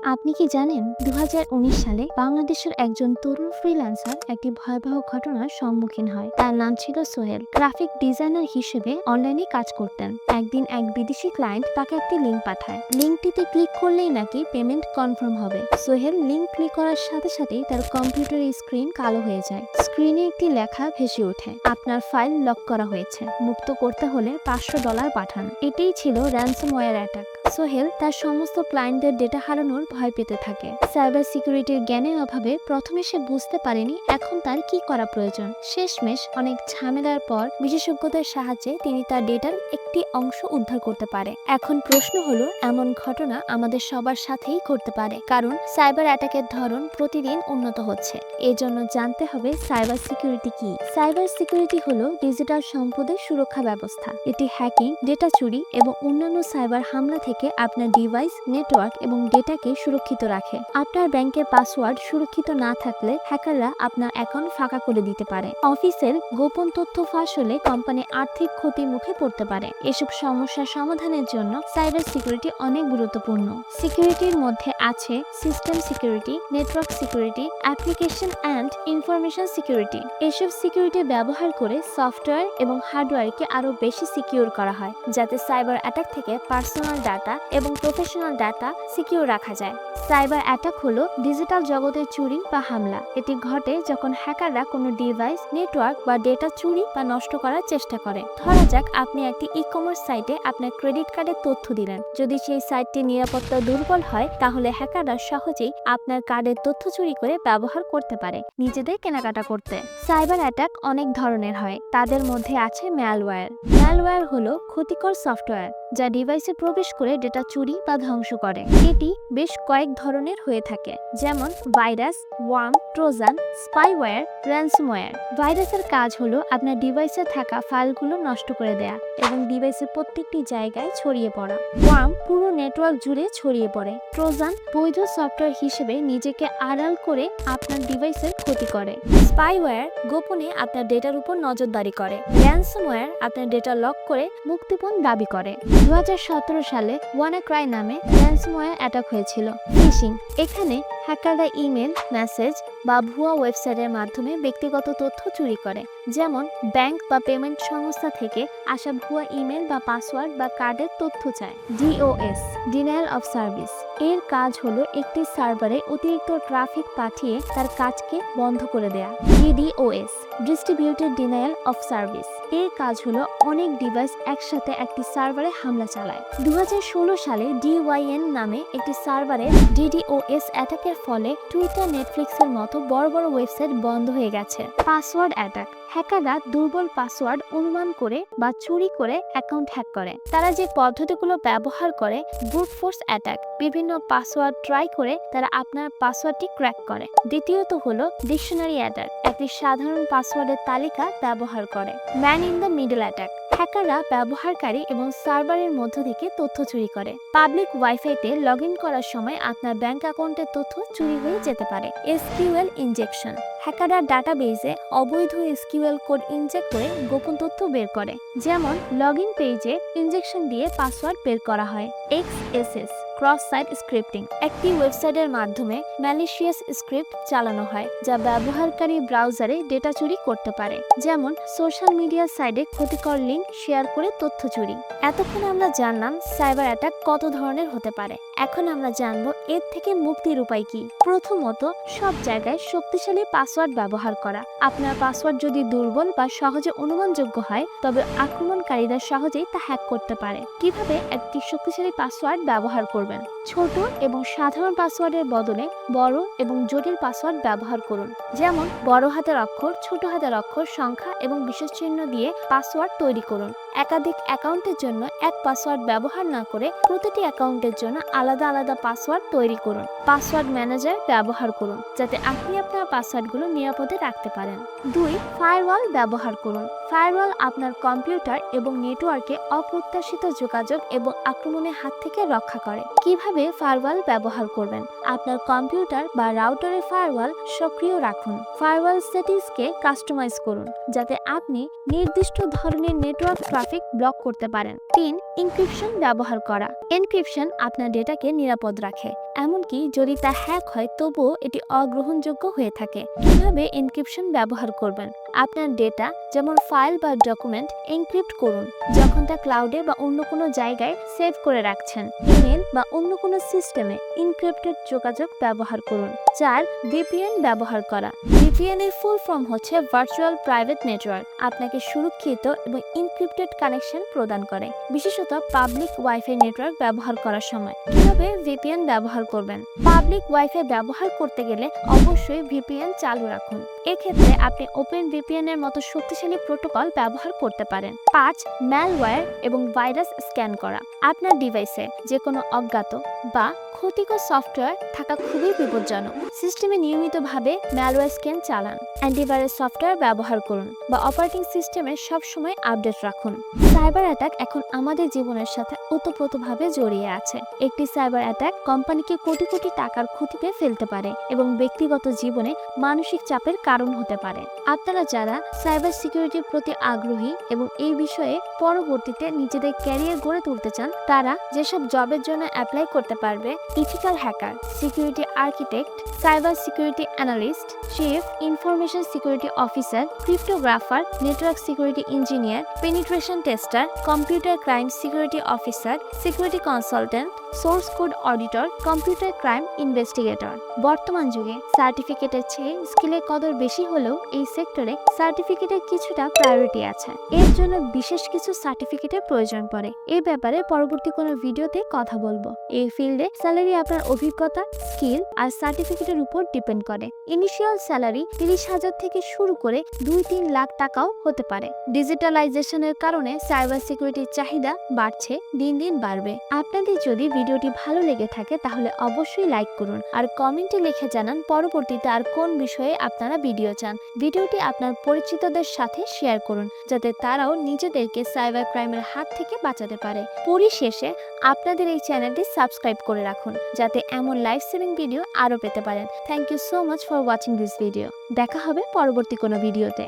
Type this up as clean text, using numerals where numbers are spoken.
আপনি কি জানেন ২০১৯ সালে বাংলাদেশের একজন তরুণ ফ্রিল্যান্সার একটি ভয়াবহ ঘটনার সম্মুখীন হয়। তার নাম ছিল সোহেল। গ্রাফিক ডিজাইনার হিসেবে অনলাইনে কাজ করতেন। একদিন এক বিদেশি ক্লায়েন্ট তাকে একটি লিঙ্ক পাঠায়। লিঙ্কটিতে ক্লিক করলেই নাকি পেমেন্ট কনফার্ম হবে। সোহেল লিঙ্ক ক্লিক করার সাথে সাথেই তার কম্পিউটারের স্ক্রিন কালো হয়ে যায়। স্ক্রিনে একটি লেখা ভেসে ওঠে, আপনার ফাইল লক করা হয়েছে, মুক্ত করতে হলে $500 পাঠান। এটাই ছিল র্যানসমওয়্যার অ্যাটাক। সোহেল তার সমস্ত ক্লায়েন্টদের ডেটা হারানোর ভয় পেতে থাকে। সাইবার সিকিউরিটির জ্ঞানের অভাবে প্রথমে সে বুঝতে পারেনি এখন তার কি করা প্রয়োজন। শেষমেশ অনেক ঝামেলার পর বিশেষজ্ঞদের সাহায্যে তিনি তার ডেটার একটি অংশ উদ্ধার করতে পারে। এখন প্রশ্ন হলো, এমন ঘটনা আমাদের সবার সাথেই ঘটতে পারে, কারণ সাইবার অ্যাটাকের ধরন প্রতিদিন উন্নত হচ্ছে। এজন্য জানতে হবে সাইবার সিকিউরিটি কি। সাইবার সিকিউরিটি হলো ডিজিটাল সম্পদের সুরক্ষা ব্যবস্থা। এটি হ্যাকিং, ডেটা চুরি এবং অন্যান্য সাইবার হামলা থেকে আপনার ডিভাইস, নেটওয়ার্ক এবং ডেটাকে সুরক্ষিত রাখে। আপনার ব্যাংকের পাসওয়ার্ড সুরক্ষিত না থাকলে হ্যাকাররা আপনার অ্যাকাউন্ট ফাঁকা করে দিতে পারে। অফিসের গোপন তথ্য ফাঁস হলে কোম্পানি আর্থিক ক্ষতির মুখে পড়তে পারে। এসব সমস্যার সমাধানের জন্য সাইবার সিকিউরিটি অনেক গুরুত্বপূর্ণ। সিকিউরিটির মধ্যে আছে system security, network security, application and information security. এসব সিকিউরিটি ব্যবহার করে সফটওয়্যার এবং হার্ডওয়্যারকে আরো বেশি সিকিউর করা হয়, যাতে সাইবার অ্যাটাক থেকে পার্সোনাল ডাটা এবং প্রফেশনাল ডাটা সিকিউর রাখা যায়। সাইবার অ্যাটাক হলো ডিজিটাল জগতের চুরি বা হামলা। এটি ঘটে যখন হ্যাকাররা কোনো ডিভাইস, নেটওয়ার্ক বা ডেটা চুরি বা নষ্ট করার চেষ্টা করে। ধরা যাক আপনি একটি ই-কমার্স সাইটে আপনার ক্রেডিট কার্ডের তথ্য দিলেন। যদি সেই সাইটটির নিরাপত্তা দুর্বল হয়, তাহলে হ্যাকাররা সহজেই আপনার কার্ডের তথ্য চুরি করে ব্যবহার করতে পারে নিজেদের কেনাকাটা করতে। সাইবার অ্যাটাক অনেক ধরনের হয়, তাদের মধ্যে আছে ম্যালওয়্যার। ম্যালওয়্যার হলো ক্ষতিকর সফটওয়্যার যা ডিভাইসে প্রবেশ করে ডেটা চুরি বা ধ্বংস করে। এটি বেশ কয়েক ধরনের হয়ে থাকে, যেমন virus, worm, Trojan, spyware, ransomware. ভাইরাসের কাজ হলো আপনার ডিভাইসে থাকা ফাইলগুলো নষ্ট করে দেয়া এবং ডিভাইসের প্রত্যেকটি জায়গায় ছড়িয়ে পড়া। ওয়ার্ম পুরো নেটওয়ার্ক জুড়ে ছড়িয়ে পড়ে। ট্রোজান বৈধ সফটওয়্যার হিসেবে নিজেকে আড়াল করে আপনার ডিভাইসের ক্ষতি করে। স্পাইওয়্যার গোপনে আপনার ডেটার উপর নজরদারি করে। র্যানসমওয়্যার আপনার ডেটা লক করে মুক্তিপণ দাবি করে। 2017 সালে ওয়ানাক্রাই নামে র্যানসমওয়্যার অ্যাটাক হয়েছিল। ফিশিং, এখানে হ্যাকাররা ইমেল, মেসেজ বা ভুয়া ওয়েবসাইটের মাধ্যমে ব্যক্তিগত তথ্য চুরি করে, যেমন ব্যাংক বা পেমেন্ট সংস্থা থেকে আসা ভুয়া ইমেল বা পাসওয়ার্ড বা কার্ডের তথ্য চায়। ডিওএস, ডিনায়াল অফ সার্ভিস, এর কাজ হলো একটি সার্ভারে অতিরিক্ত ট্রাফিক পাঠিয়ে তার কাজকে বন্ধ করে দেয়া। ডিডিওএস, ডিস্ট্রিবিউটেড ডিনায়াল অফ সার্ভিস, এর কাজ হলো অনেক ডিভাইস একসাথে একটি সার্ভারে হামলা চালায়। 2016 সালে DYN নামে একটি সার্ভারে ডিডিওএস অ্যাটাকের ফলে টুইটার, নেটফ্লিক্সের মতো বড় বড় ওয়েবসাইট বন্ধ হয়ে গেছে। পাসওয়ার্ড অ্যাটাক, হ্যাকাররা দুর্বল পাসওয়ার্ড অনুমান করে বা চুরি করে অ্যাকাউন্ট হ্যাক করে। তারা যে পদ্ধতিগুলো ব্যবহার করে, ব্রুট ফোর্স অ্যাটাক, বিভিন্ন পাসওয়ার্ড ট্রাই করে তারা আপনার পাসওয়ার্ডটি ক্র্যাক করে। দ্বিতীয়ত হলো ডিকশনারি অ্যাটাক, একটি সাধারণ পাসওয়ার্ডের তালিকা ব্যবহার করে। Man in the middle attack, হ্যাকাররা ব্যবহারকারী এবং সার্ভারের মধ্য থেকে তথ্য চুরি করে। পাবলিক ওয়াইফাইতে লগ ইন করার সময় আপনার ব্যাংক অ্যাকাউন্টের তথ্য চুরি হয়ে যেতে পারে। এসকিউএল ইনজেকশন, হ্যাকাররা ডাটাবেসে অবৈধ এসকিউএল কোড ইনজেক্ট করে গোপন তথ্য বের করে, যেমন লগ ইন পেজে ইনজেকশন দিয়ে পাসওয়ার্ড বের করা হয়। XSS, ক্রস সাইট স্ক্রিপ্টিং, একটি ওয়েবসাইটের মাধ্যমে ম্যালিশিয়াস স্ক্রিপ্ট চালানো হয় যা ব্যবহারকারী ব্রাউজারে ডেটা চুরি করতে পারে, যেমন সোশ্যাল মিডিয়া সাইটে ক্ষতিকর লিঙ্ক শেয়ার করে তথ্য চুরি। এতক্ষণ আমরা জানলাম সাইবার অ্যাটাক কত ধরনের হতে পারে। এখন আমরা জানবো এর থেকে মুক্তির উপায় কি। প্রথমত, সব জায়গায় শক্তিশালী পাসওয়ার্ড ব্যবহার করা। আপনার পাসওয়ার্ড যদি দুর্বল বা সহজে অনুমানযোগ্য হয়, তবে আক্রমণকারীরা সহজেই তা হ্যাক করতে পারে। কিভাবে একটি শক্তিশালী পাসওয়ার্ড ব্যবহার করবেন? ছোট এবং সাধারণ পাসওয়ার্ডের বদলে বড় এবং জটিল পাসওয়ার্ড ব্যবহার করুন, যেমন বড় হাতের অক্ষর, ছোট হাতের অক্ষর, সংখ্যা এবং বিশেষ চিহ্ন দিয়ে পাসওয়ার্ড তৈরি করুন। একাধিক অ্যাকাউন্টের জন্য এক পাসওয়ার্ড ব্যবহার না করে প্রতিটি অ্যাকাউন্টের জন্য আলাদা আলাদা পাসওয়ার্ড তৈরি করুন। পাসওয়ার্ড ম্যানেজার ব্যবহার করুন, যাতে আপনি আপনার পাসওয়ার্ডগুলো নিরাপদে রাখতে পারেন। 2. ফায়ারওয়াল ব্যবহার করুন। ফায়ারওয়াল আপনার কম্পিউটার এবং নেটওয়ার্কে অপ্রত্যাশিত যোগাযোগ এবং আক্রমণের হাত থেকে রক্ষা করে। কিভাবে ফায়ারওয়াল ব্যবহার করবেন? আপনার কম্পিউটার বা রাউটারে ফায়ারওয়াল সক্রিয় রাখুন। ফায়ারওয়াল সেটিংসকে কাস্টমাইজ করুন, যাতে আপনি নির্দিষ্ট ধরনের নেটওয়ার্ক ট্রাফিক ব্লক করতে পারেন। 3. এনক্রিপশন ব্যবহার করা। এনক্রিপশন আপনার ডেটাকে নিরাপদ রাখে, এমনকি যদি তা হ্যাক হয় তবুও এটি অগ্রহণযোগ্য হয়ে থাকে। কিভাবে এনক্রিপশন ব্যবহার করবেন? আপনার ডেটা, যেমন ফাইল বা ডকুমেন্ট, এনক্রিপ্ট করুন যখন তা ক্লাউডে বা অন্য কোনো জায়গায় সেভ করে রাখছেন। ইমেল বা অন্য কোনো সিস্টেমে এনক্রিপ্টেড যোগাযোগ ব্যবহার করুন। 4. ভিপিএন ব্যবহার করা। ভিপিএন এর ফুল ফর্ম হচ্ছে ভার্চুয়াল প্রাইভেট নেটওয়ার্ক। আপনাকে সুরক্ষিত এবং এনক্রিপ্টেড কানেকশন প্রদান করে, বিশেষত পাবলিক ওয়াইফাই নেটওয়ার্ক ব্যবহার করার সময়। কিভাবে ভিপিএন ব্যবহার করবেন? পাবলিক ওয়াইফাই ব্যবহার করতে গেলে অবশ্যই ভিপিএন চালু রাখুন। এক্ষেত্রে আপনি ওপেন ভিপিএন এর মতো শক্তিশালী প্রোটোকল ব্যবহার করতে পারেন। 5. ম্যালওয়্যার এবং ভাইরাস স্ক্যান করা। আপনার ডিভাইসে যে কোনো অজ্ঞাত বা ক্ষতিকর সফটওয়্যার থাকা খুবই বিপজ্জনক। সিস্টেমে নিয়মিতভাবে ম্যালওয়্যার স্ক্যান চালান, অ্যান্টিভাইরাস সফটওয়্যার ব্যবহার করুন বা অপারেটিং সিস্টেমে সবসময় আপডেট রাখুন। সাইবার অ্যাটাক এখন আমাদের জীবনের সাথে ওতপ্রোতভাবে জড়িয়ে আছে। একটি সাইবার অ্যাটাক কোম্পানিকে কোটি কোটি টাকার ক্ষতিতে ফেলতে পারে এবং ব্যক্তিগত জীবনে মানসিক চাপের কারণ হতে পারে। আপনারা যারা সাইবার সিকিউরিটির প্রতি আগ্রহী এবং এই বিষয়ে পরবর্তীতে নিজেদের ক্যারিয়ার গড়ে তুলতে চান, তারা যেসব জবের জন্য অ্যাপ্লাই করতে পারবে: ethical hacker, security architect, cyber security analyst, chief information security officer, cryptographer, network security engineer, penetration tester, computer crime security officer, security consultant, source code auditor, computer crime investigator. বর্তমান যুগে সার্টিফিকেটের চেয়ে স্কিলের কদর বেশি হলেও এই সেক্টরে সার্টিফিকেটের কিছুটা প্রায়োরিটি আছে। এর জন্য বিশেষ কিছু সার্টিফিকেটের প্রয়োজন পড়ে। এই ব্যাপারে পরবর্তী কোনো ভিডিওতে কথা বলবো। এই ফিল্ডে স্যালারি আপনার অভিজ্ঞতা, স্কিল আর সার্টিফিকেটের উপর ডিপেন্ড করে। ইনিশিয়াল স্যালারি 30,000 থেকে শুরু করে 2-3 লাখ টাকাও হতে পারে। ডিজিটালাইজেশনের কারণে সাইবার সিকিউরিটির চাহিদা বাড়ছে, দিন দিন বাড়বে। আপনাদের যদি ভিডিওটি ভালো লেগে থাকে তাহলে অবশ্যই লাইক করুন আর কমেন্টে লিখে জানান পরবর্তীতে আর কোন বিষয়ে আপনারা ভিডিও চান। ভিডিওটি আপনার পরিচিতদের সাথে শেয়ার করুন যাতে তারাও নিজেদেরকে সাইবার ক্রাইমের হাত থেকে বাঁচাতে পারে। পরিশেষে আপনাদের এই চ্যানেলটি সাবস্ক্রাইব করে রাখুন যাতে এমন লাইফ সেভিং ভিডিও আরও পেতে পারেন। Thank you so much for watching this video. দেখা হবে পরবর্তী কোনো ভিডিওতে।